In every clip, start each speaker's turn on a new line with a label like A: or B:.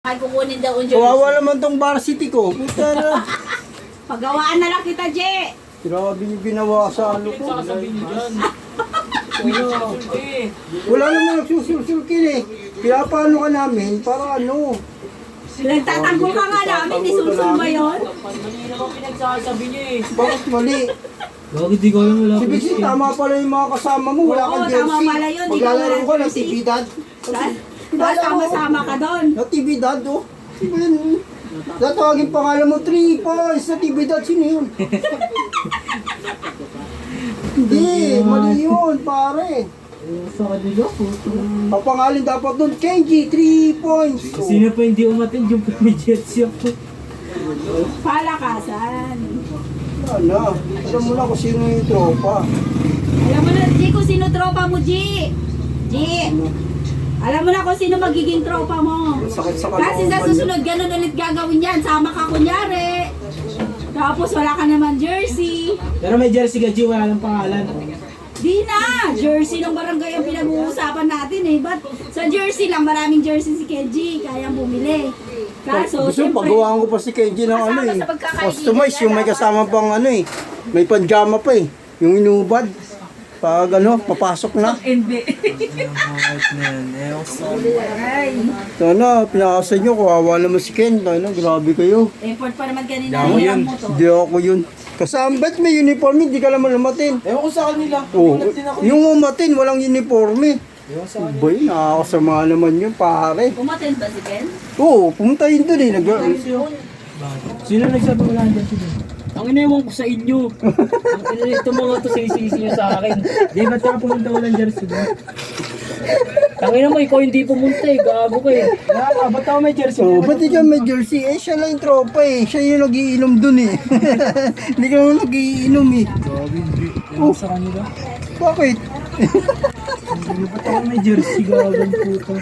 A: Ay, kukunin daw yung jersey.
B: Kawawa naman tong varsity ko. Puta na.
A: Paggawaan na lang kita, Je.
B: Grabe yung ginawa sa ano ko.
C: Sasabihin niyo dyan.
B: Wala naman nagsusulsulkin eh. Kaya paano ka namin? Para ano?
A: Nagtatanggol ka nga namin, isusul ba yun?
C: Mali naman pinagsasabi niyo eh.
B: Bakit mali?
D: Bakit di ko alam wala
B: Si Bixi, tama pala yung mga kasama mo. Wala
A: Oo,
B: kang jersey.
A: tama pala yun. Di ka
B: Maglalaro
A: walang
B: ka ng
A: jersey.
B: tibidad.
A: Dahil sama-sama ka doon.
B: Na tibidad, oh. Tatawagin pangalan mo 3 points na tibidad. Sino yun? Hindi, mali yun, pare.
D: sa kanila po.
B: Papangalan dapat doon, Kenji, 3 points. Oh.
D: Sino pa hindi umattend yung may jersey ako?
A: Palakasan.
B: Wala. Alam mo na kung sino yung tropa.
A: Alam mo na, G, kung sino tropa mo, G. G. Alam mo na kung sino magiging tropa mo.
B: Sakit sa
A: Kasi sa susunod, ganun ulit gagawin yan. Sama ka kunyari. Tapos wala ka naman jersey.
D: Pero may jersey ka, G, wala ng pangalan.
A: Di na! Jersey ng barangay ang pinag-uusapan natin eh. But sa jersey lang, maraming jersey si Kenji. Kayang bumili. Kaso,
B: Gusto
A: siyempre,
B: pagawaan ko pa si Kenji ng ano eh.
A: Kasama sa pagkakaibigan
B: Customize yung may
A: dapat.
B: kasama pang ano eh. May panjama pa eh. Yung inubad. Pag ano, papasok na.
A: hindi.
D: Kahit na yan, eh,
A: Ay,
B: Sana, pinakasan nyo, kawawa naman si Ken. Ano, grabe kayo.
A: effort pa naman kanina.
B: Ako
A: Iyan mo to.
B: Hindi ako yun. Kasama, ba't may uniforme? Hindi ka naman umatin.
D: ewan ko sa kanila.
B: Oh,
D: Nagulat din ako.
B: yung umatin, walang uniforme.
D: Ewan sa kanila.
B: Boy, nakakasama naman yun, pare.
A: Umattend ba si Ken?
B: Oo, pumunta yun dun eh.
D: Sino nagsabi wala ng jersey doon? Ang iniwan ko sa inyo. Itong mga to sinisisi nyo sa akin. Di ba't ka pumunta walang jersey doon? Tangina mo, ikaw hindi pumunta eh. Gago ka eh. Ba't ako may jersey?
B: Oh, ba't di ka may jersey? Eh, siya lang yung tropa eh. Siya yung nagiinom dun eh. Hindi ka naman nagiinom eh.
D: Gabi, ewan sa kanila.
B: Bakit?
D: Ba't ako may jersey? Gagawin puto.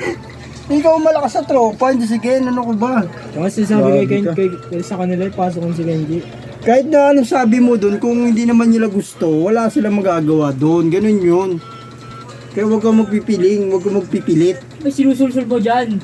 B: Ikaw malakas sa tropa, hindi si Ken. Ano ko ba?
D: Kasi sabi
B: Grabe ka.
D: kay sa kanila, pasok ko si Kenji.
B: Kahit na anong sabi mo dun, kung hindi naman nila gusto, wala silang magagawa dun. Ganun yun. Kaya huwag kang magpipiling, huwag kang magpipilit.
D: May sinusulsul mo dyan.